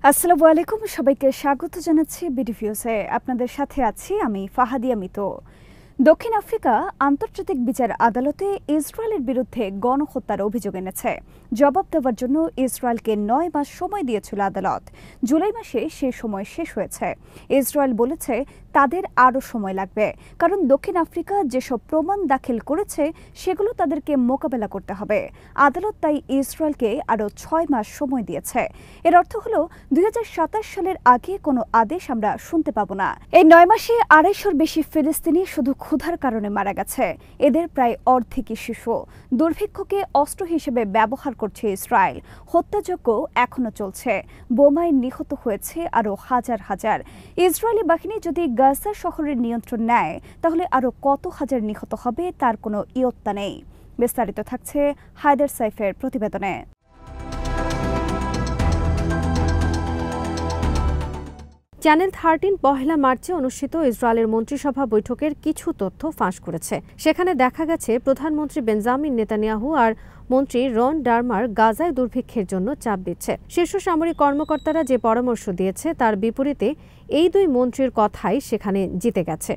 আসসালামু আলাইকুম, সবাইকে স্বাগত জানাচ্ছি বিডিভিউসে। আপনাদের সাথে আছি আমি ফাহাদিয়া মিতো। দক্ষিণ আফ্রিকা আন্তর্জাতিক বিচার আদালতে ইসরায়েলের বিরুদ্ধে গণহত্যার অভিযোগ এনেছে। জবাব দেওয়ার জন্য ইসরায়েলকে ৯ মাস সময় দিয়েছিল আদালত। জুলাই মাসে সে সময় শেষ হয়েছে। ইসরায়েল বলেছে তাদের আরও সময় লাগবে, কারণ দক্ষিণ আফ্রিকা যেসব প্রমাণ দাখিল করেছে সেগুলো তাদেরকে মোকাবেলা করতে হবে। আদালত তাই ইসরায়েলকে আরও ৬ মাস সময় দিয়েছে। এর অর্থ হলো ২০২৭ সালের আগে কোনো আদেশ আমরা শুনতে পাবো না। এই ৯ মাসে ২৫০'র বেশি ফিলিস্তিনি শুধু ক্ষুধার কারণে মারা গেছে। এদের প্রায় অর্ধেকই শিশু। দুর্ভিক্ষকে অস্ত্র হিসেবে ব্যবহার করছে ইসরায়েল। হত্যাযজ্ঞ এখনো চলছে। বোমায় নিহত হয়েছে আরও হাজার হাজার। ইসরায়েলি বাহিনী যদি গাজা শহরের নিয়ন্ত্রণ নেয় তাহলে আরও কত হাজার নিহত হবে তার কোনো ইয়ত্তা নেই। বিস্তারিত থাকছে হায়দার সাইফের প্রতিবেদনে। চ্যানেল 13 পহেলা মার্চে অনুষ্ঠিত ইসরায়েলের মন্ত্রিসভা বৈঠকের কিছু তথ্য ফাঁস করেছে। সেখানে দেখা গেছে প্রধানমন্ত্রী বেঞ্জামিন নেতানিয়াহু আর মন্ত্রী রন ডারমার গাজায় দুর্ভিক্ষের জন্য চাপ দিচ্ছে। শীর্ষ সামরিক কর্মকর্তারা যে পরামর্শ দিয়েছে তার বিপরীতে এই দুই মন্ত্রীর কথাই সেখানে জিতে গেছে।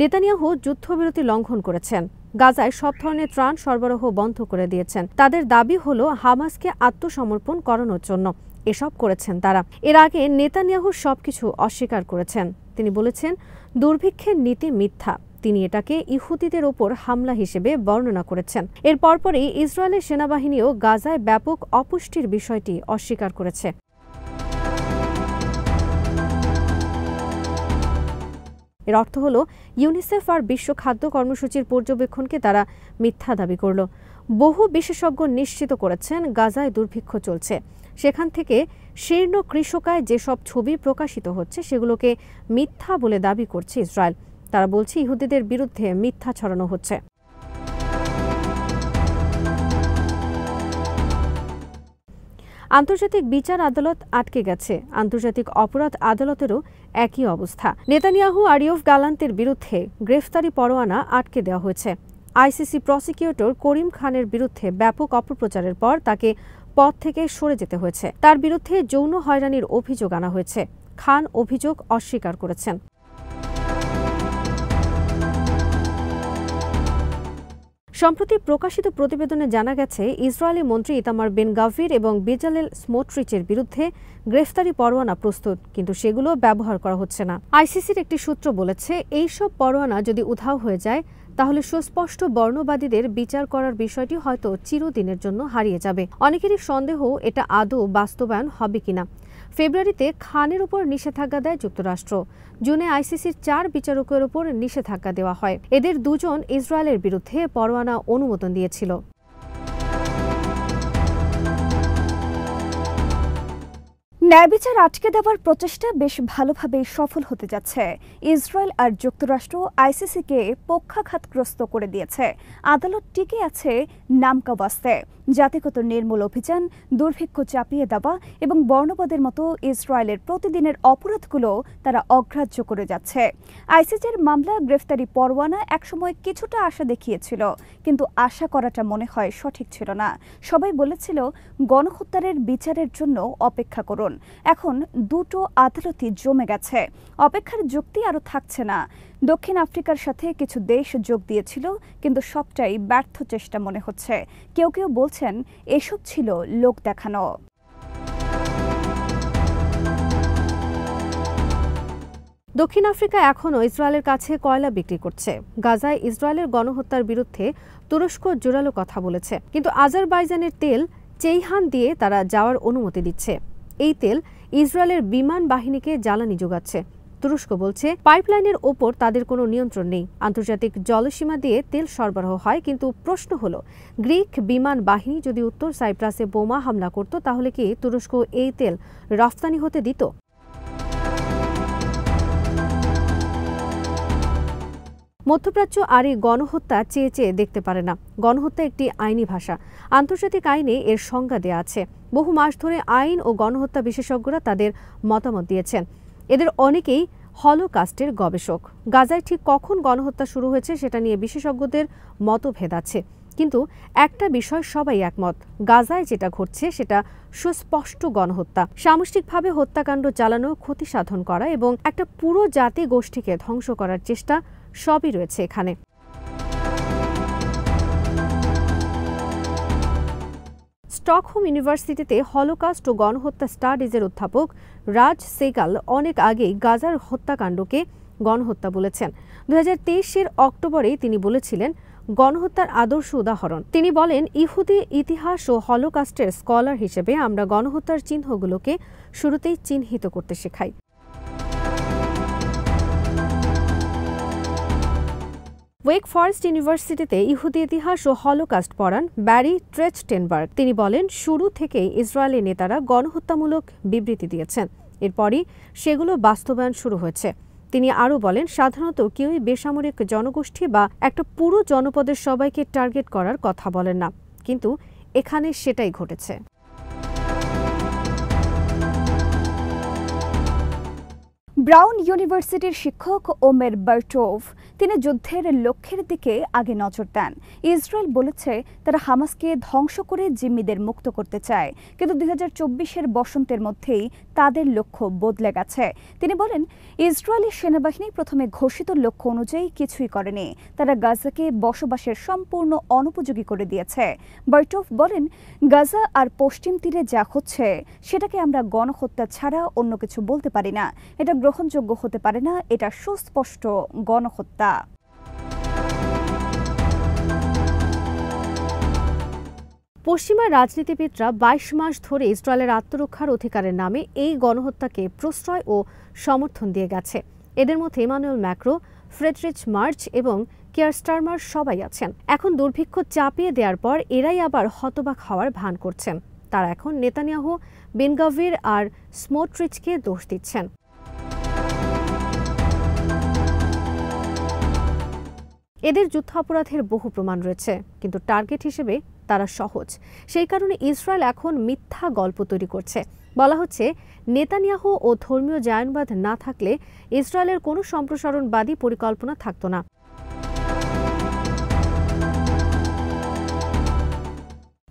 নেতানিয়াহু যুদ্ধবিরতি লঙ্ঘন করেছেন, গাজায় সব ধরনের ত্রাণ সরবরাহ বন্ধ করে দিয়েছেন। তাদের দাবি হলো হামাসকে আত্মসমর্পণ করানোর জন্য এসব করেছেন তারা। এর আগে নেতানিয়াহু সবকিছু অস্বীকার করেছেন। তিনি বলেছেন দুর্ভিক্ষের নীতি মিথ্যা। তিনি এটাকে ইহুদিদের ওপর হামলা হিসেবে বর্ণনা করেছেন। এর পরপরই ইসরায়েলের সেনাবাহিনীও গাজায় ব্যাপক অপুষ্টির বিষয়টি অস্বীকার করেছে। এর অর্থ হল ইউনিসেফ আর বিশ্ব খাদ্য কর্মসূচির পর্যবেক্ষণকে তারা মিথ্যা দাবি করল। বহু বিশেষজ্ঞ নিশ্চিত করেছেন গাজায় দুর্ভিক্ষ চলছে। সেখান থেকে শীর্ণ কৃষকায় যেসব ছবি প্রকাশিত হচ্ছে সেগুলোকে মিথ্যা বলে দাবি করছে ইসরায়েল। তারা বলছে ইহুদিদের বিরুদ্ধে মিথ্যা ছড়ানো হচ্ছে। আন্তর্জাতিক বিচার আদালত আটকে গেছে। আন্তর্জাতিক অপরাধ আদালতেরও একই অবস্থা। নেতানিয়াহু আর ইয়োভ গালান্তের বিরুদ্ধে গ্রেফতারি পরোয়ানা আটকে দেওয়া হয়েছে। আইসিসি প্রসিকিউটর করিম খানের বিরুদ্ধে ব্যাপক অপপ্রচারের পর তাকে পদ থেকে সরে যেতে হয়েছে। তার বিরুদ্ধে যৌন হয়রানির অভিযোগ আনা হয়েছে। খান অভিযোগ অস্বীকার করেছেন। সম্প্রতি প্রকাশিত প্রতিবেদনে জানা গেছে ইসরায়েলি মন্ত্রী ইতামার বেন গাভির এবং বেজালেল স্মোট্রিচের বিরুদ্ধে গ্রেফতারি পরোয়ানা প্রস্তুত, কিন্তু সেগুলো ব্যবহার করা হচ্ছে না। আইসিসির একটি সূত্র বলেছে এইসব পরোয়ানা যদি উধাও হয়ে যায় তাহলে সুস্পষ্ট বর্ণবাদীদের বিচার করার বিষয়টি হয়তো চিরদিনের জন্য হারিয়ে যাবে। অনেকেরই সন্দেহ এটা আদৌ বাস্তবায়ন হবে কিনা। ফেব্রুয়ারিতে খানের উপর নিষেধাজ্ঞা দেয় যুক্তরাষ্ট্র। জুনে আইসিসির 4 বিচারকের উপর নিষেধাজ্ঞা দেওয়া হয়। এদের 2 জন ইসরায়েলের বিরুদ্ধে পরোয়ানা অনুমোদন দিয়েছিল। ন্যায় বিচার আটকে দেওয়ার প্রচেষ্টা বেশ ভালোভাবেই সফল হতে যাচ্ছে। ইসরায়েল আর যুক্তরাষ্ট্র আইসিসিকে পক্ষাঘাতগ্রস্ত করে দিয়েছে। আদালত টিকে আছে নামকা ওয়াস্তে। জাতিগত নির্মূল অভিযান, দুর্ভিক্ষ চাপিয়ে দেওয়া এবং বর্ণবাদের মতো ইসরায়েলের প্রতিদিনের অপরাধগুলো তারা অগ্রাহ্য করে যাচ্ছে। আইসিসির মামলা গ্রেফতারি পরোয়ানা একসময় কিছুটা আশা দেখিয়েছিল, কিন্তু আশা করাটা মনে হয় সঠিক ছিল না। সবাই বলেছিল গণহত্যার বিচারের জন্য অপেক্ষা করুন। এখন দুটো আদালতই জমে গেছে। অপেক্ষার যুক্তি আরও থাকছে না। দক্ষিণ আফ্রিকার সাথে কিছু দেশ যোগ দিয়েছিল, কিন্তু সবটাই ব্যর্থ চেষ্টা মনে হচ্ছে। কেউ কেউ বলছেন এসব ছিল লোক দেখানো। দক্ষিণ আফ্রিকা এখনও ইসরায়েলের কাছে কয়লা বিক্রি করছে। গাজায় ইসরায়েলের গণহত্যার বিরুদ্ধে তুরস্ক জোরালো কথা বলেছে, কিন্তু আজারবাইজানের তেল চেইহান দিয়ে তারা যাওয়ার অনুমতি দিচ্ছে। এই তেল ইসরায়েলের বিমান বাহিনীকে জ্বালানি যোগাচ্ছে। তুরস্ক বলছে পাইপলাইনের ওপর তাদের কোনো নিয়ন্ত্রণ নেই। আন্তর্জাতিক জলসীমা দিয়ে তেল সরবরাহ হয়, কিন্তু প্রশ্ন হলো গ্রিক বিমান বাহিনী যদি উত্তর সাইপ্রাসে বোমা হামলা করত তাহলে কি তুরস্ক এই তেল রফতানি হতে দিত? মধ্যপ্রাচ্য আর এই গণহত্যা চেয়ে চেয়ে দেখতে পারে না। গণহত্যা একটি আইনি ভাষা। আন্তর্জাতিক আইনে এর সংজ্ঞা দেয়া আছে। বহু মাস ধরে আইন ও গণহত্যা বিশেষজ্ঞরা তাদের মতামত দিয়েছেন। এদের অনেকেই হলোকাস্টের গবেষক। গাজায় ঠিক কখন গণহত্যা শুরু হয়েছে সেটা নিয়ে বিশেষজ্ঞদের মতভেদ আছে। কিন্তু একটা বিষয় সবাই একমত, গাজায় যেটা ঘটছে সেটা সুস্পষ্ট গণহত্যা। সামষ্টিকভাবে হত্যাকাণ্ড চালানো, ক্ষতি সাধন করা এবং একটা পুরো জাতি গোষ্ঠীকে ধ্বংস করার চেষ্টা সবই রয়েছে এখানে। স্টকহোম ইউনিভার্সিটিতে হলোকাস্ট ও গণহত্যা স্টাডিজের অধ্যাপক রাজ সেগাল অনেক আগেই গাজার হত্যাকাণ্ডকে গণহত্যা বলেছেন। 2023-এর অক্টোবরেই তিনি বলেছিলেন গণহত্যার আদর্শ উদাহরণ। তিনি বলেন, ইহুদি ইতিহাস ও হলোকাস্টের স্কলার হিসেবে আমরা গণহত্যার চিহ্নগুলোকে শুরুতেই চিহ্নিত করতে শেখাই। ওয়েক ফরেস্ট ইউনিভার্সিটিতে ইহুদি ইতিহাস ও হলোকাস্ট পড়ান ব্যারি ট্রেচটেনবার্গ। তিনি বলেন, শুরু থেকেই ইসরায়েলি নেতারা গণহত্যামূলক বিবৃতি দিয়েছেন, এরপরই সেগুলো বাস্তবায়ন শুরু হয়েছে। তিনি আরও বলেন, সাধারণত কেউই বেসামরিক জনগোষ্ঠী বা একটা পুরো জনপদের সবাইকে টার্গেট করার কথা বলেন না, কিন্তু এখানে সেটাই ঘটেছে। ব্রাউন ইউনিভার্সিটির শিক্ষক ওমের বার্টোভ তিনি যুদ্ধের লক্ষ্যের দিকে আগে নজর দেন। ইসরায়েল বলেছে তারা হামাসকে ধ্বংস করে জিম্মিদের মুক্ত করতে চায়, কিন্তু 2024-এর বসন্তের মধ্যেই তাদের লক্ষ্য বদলে গেছে। তিনি বলেন, ইসরায়েলি সেনাবাহিনী প্রথমে ঘোষিত লক্ষ্য অনুযায়ী কিছুই করেনি, তারা গাজাকে বসবাসের সম্পূর্ণ অনুপযোগী করে দিয়েছে। বার্টোভ বলেন, গাজা আর পশ্চিম তীরে যা হচ্ছে সেটাকে আমরা গণহত্যা ছাড়া অন্য কিছু বলতে পারি না। এটা গ্রহণযোগ্য হতে পারে না, এটা সুস্পষ্ট গণহত্যা। পশ্চিমা রাজনীতিবিদরা 22 মাস ধরে ইসরায়েলের আত্মরক্ষার অধিকারের নামে এই গণহত্যাকে প্রশ্রয় ও সমর্থন দিয়ে গেছে। এদের মধ্যে ইমানুয়েল ম্যাক্রো, ফ্রেডরিচ মার্চ এবং কিয়ার স্টারমার সবাই আছেন। এখন দুর্ভিক্ষ চাপিয়ে দেওয়ার পর এরাই আবার হতবাক হওয়ার ভান করছেন। তারা এখন নেতানিয়াহু, বেন গাভির আর স্মোট্রিচকে দোষ দিচ্ছেন। এদের যুদ্ধাপরাধের বহু প্রমাণ রয়েছে, কিন্তু টার্গেট হিসেবে তারা সহজ। সেই কারণে ইসরায়েল এখন মিথ্যা গল্প তৈরি করছে। বলা হচ্ছে, নেতানিয়াহু ও ধর্মীয় জায়নবাদ না থাকলে ইসরায়েলের কোনো সম্প্রসারণবাদী পরিকল্পনা থাকত না।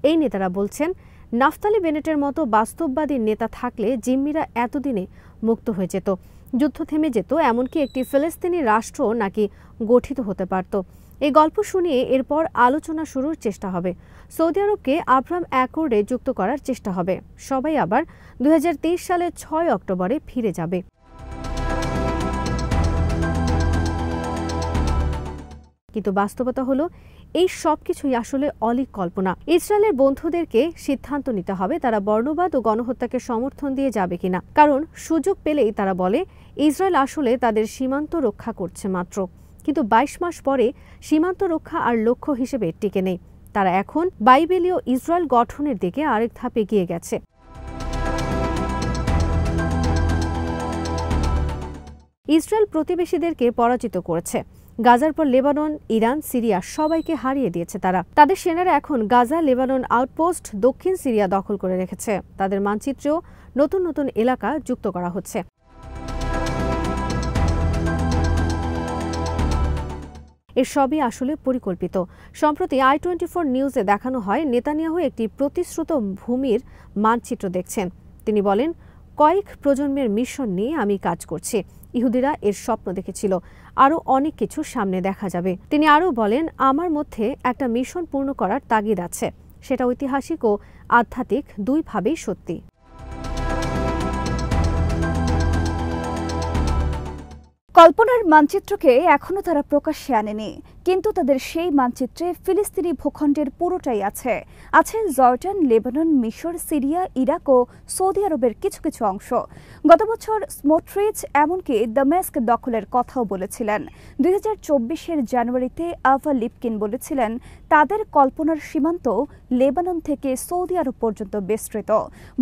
এই নেতারা বলছেন, নাফতালি বেনেটের মতো বাস্তববাদী নেতা থাকলে জিম্মিরা এতদিনে মুক্ত হয়ে যেত, যুদ্ধ থেমে যেত, এমনকি একটি ফিলিস্তিনি রাষ্ট্র নাকি গঠিত হতে পারত। এই গল্প শুনিয়ে এরপর আলোচনা শুরুর চেষ্টা হবে। সৌদি আরবকে আব্রাহাম অ্যাকর্ডে যুক্ত করার চেষ্টা হবে। সবাই আবার 2023 সালের 6 অক্টোবরে ফিরে যাবে। কিন্তু বাস্তবতা হলো, এই সব কিছুই আসলে অলীক কল্পনা। ইসরায়েলের বন্ধুদেরকে সিদ্ধান্ত নিতে হবে তারা বর্ণবাদ ও গণহত্যাকে সমর্থন দিয়ে যাবে কিনা। কারণ সুযোগ পেলেই তারা বলে ইসরায়েল আসলে তাদের সীমান্ত রক্ষা করছে মাত্র। কিন্তু 22 মাস পরে সীমান্ত রক্ষা আর লক্ষ্য হিসেবে টিকে নেই। তারা এখন বাইবেলীয় ইসরায়েল গঠনের দিকে আরেক ধাপ এগিয়ে গেছে। ইসরায়েল প্রতিবেশীদেরকে পরাজিত করেছে। গাজার পর লেবানন, ইরান, সিরিয়া সবাইকে হারিয়ে দিয়েছে তারা। তাদের সেনারা এখন গাজা, লেবানন আউটপোস্ট, দক্ষিণ সিরিয়া দখল করে রেখেছে। তাদের মানচিত্রেও নতুন নতুন এলাকা যুক্ত করা হচ্ছে। এর সবই আসলে পরিকল্পিত। সম্প্রতি i24 নিউজে দেখানো হয় নেতানিয়াহু একটি প্রতিশ্রুত ভূমির মানচিত্র দেখছেন। তিনি বলেন, কয়েক প্রজন্মের মিশন নিয়ে আমি কাজ করছি। ইহুদিরা এর স্বপ্ন দেখেছিল, আরও অনেক কিছু সামনে দেখা যাবে। তিনি আরও বলেন, আমার মধ্যে একটা মিশন পূর্ণ করার তাগিদ আছে, সেটা ঐতিহাসিক ও আধ্যাত্মিক দুইভাবেই সত্যি। কল্পনার মানচিত্রকে এখনও তারা প্রকাশ্যে আনেনি, কিন্তু তাদের সেই মানচিত্রে ফিলিস্তিনি ভূখণ্ডের পুরোটাই আছে। আছে জর্ডান, লেবানন, মিশর, সিরিয়া, ইরাক ও সৌদি আরবের কিছু কিছু অংশ। গত বছর স্মোট্রিচ এমনকি দামেস্ক দখলের কথাও বলেছিলেন। 2024-এর জানুয়ারিতে আভা লিপকিন বলেছিলেন তাদের কল্পনার সীমান্ত লেবানন থেকে সৌদি আরব পর্যন্ত বিস্তৃত,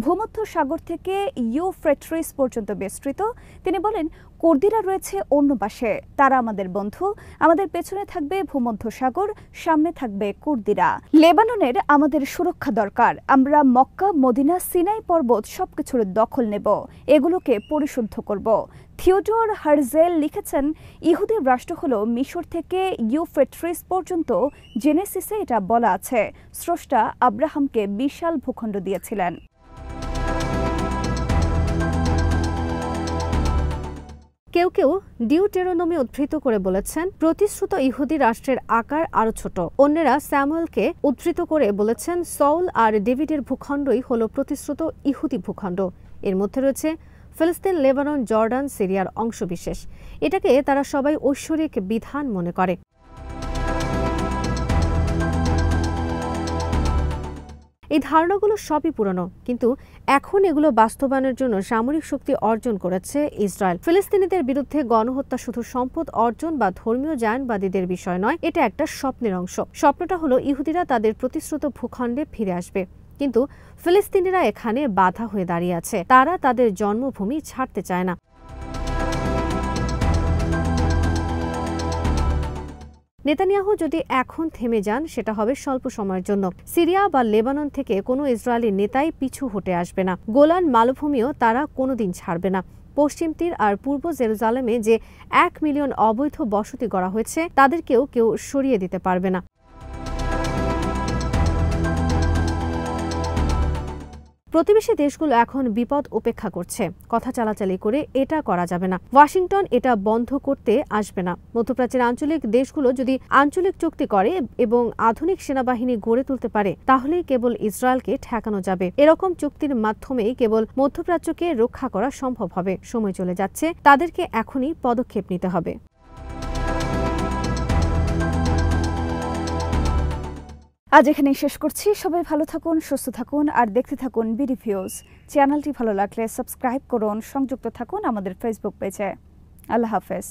ভূমধ্য সাগর থেকে ইউফ্রেটিস পর্যন্ত বিস্তৃত। তিনি বলেন, কুর্দিরা রয়েছে অন্য পাশে। তারা আমাদের বন্ধু, আমাদের পেছনে থাকবে ভূমধ্যসাগর, সামনে থাকবে কুর্দিরা। লেবাননের আমাদের সুরক্ষা দরকার। আমরা মক্কা, মদিনা, সিনাই পর্বত সবকিছুর দখল নেব, এগুলোকে পরিশুদ্ধ করব। থিওডোর হার্জেল লিখেছেন, ইহুদি রাষ্ট্র হল মিশর থেকে ইউফ্রেটিস পর্যন্ত। জেনেসিসে এটা বলা আছে, স্রষ্টা আব্রাহামকে বিশাল ভূখণ্ড দিয়েছিলেন। কেউ কেউ ডিউটেরোনমি উদ্ধৃত করে বলেছেন প্রতিশ্রুত ইহুদি রাষ্ট্রের আকার আরও ছোট। অন্যেরা স্যামুয়েলকে উদ্ধৃত করে বলেছেন সউল আর ডেভিডের ভূখণ্ডই হল প্রতিশ্রুত ইহুদি ভূখণ্ড। এর মধ্যে রয়েছে ফিলিস্তিন, লেবানন, জর্ডান, সিরিয়ার অংশবিশেষ। এটাকে তারা সবাই ঐশ্বরিক বিধান মনে করে। এই ধারণাগুলো সবই পুরনো, কিন্তু এখন এগুলো বাস্তবায়নের জন্য সামরিক শক্তি অর্জন করেছে ইসরায়েল। ফিলিস্তিনিদের বিরুদ্ধে গণহত্যা শুধু সম্পদ অর্জন বা ধর্মীয় জায়নবাদীদের বিষয় নয়, এটা একটা স্বপ্নের অংশ। স্বপ্নটা হলো ইহুদিরা তাদের প্রতিশ্রুত ভূখণ্ডে ফিরে আসবে, কিন্তু ফিলিস্তিনিরা এখানে বাধা হয়ে দাঁড়িয়ে আছে। তারা তাদের জন্মভূমি ছাড়তে চায় না। নেতানিয়াহু যদি এখন থেমে যান, সেটা হবে স্বল্প সময়ের জন্য। সিরিয়া বা লেবানন থেকে কোনো ইসরায়েলি নেতাই পিছু হটে আসবে না। গোলান মালভূমিও তারা কোনোদিন ছাড়বে না। পশ্চিম তীর আর পূর্ব জেরুজালেমে যে 1 মিলিয়ন অবৈধ বসতি গড়া হয়েছে, তাদেরকেও কেউ সরিয়ে দিতে পারবে না। প্রতিবেশী দেশগুলো এখন বিপদ উপেক্ষা করছে। কথা চালাচালি করে এটা করা যাবে না। ওয়াশিংটন এটা বন্ধ করতে আসবে না। মধ্যপ্রাচ্যের আঞ্চলিক দেশগুলো যদি আঞ্চলিক চুক্তি করে এবং আধুনিক সেনাবাহিনী গড়ে তুলতে পারে, তাহলেই কেবল ইসরায়েলকে ঠেকানো যাবে। এরকম চুক্তির মাধ্যমেই কেবল মধ্যপ্রাচ্যকে রক্ষা করা সম্ভব হবে। সময় চলে যাচ্ছে, তাদেরকে এখনই পদক্ষেপ নিতে হবে। আজ এখানেই শেষ করছি। সবাই ভালো থাকুন, সুস্থ থাকুন আর দেখতে থাকুন বিডি ভিউজ। চ্যানেলটি ভালো লাগলে সাবস্ক্রাইব করুন, সংযুক্ত থাকুন আমাদের ফেসবুক পেজে। আল্লাহ হাফেজ।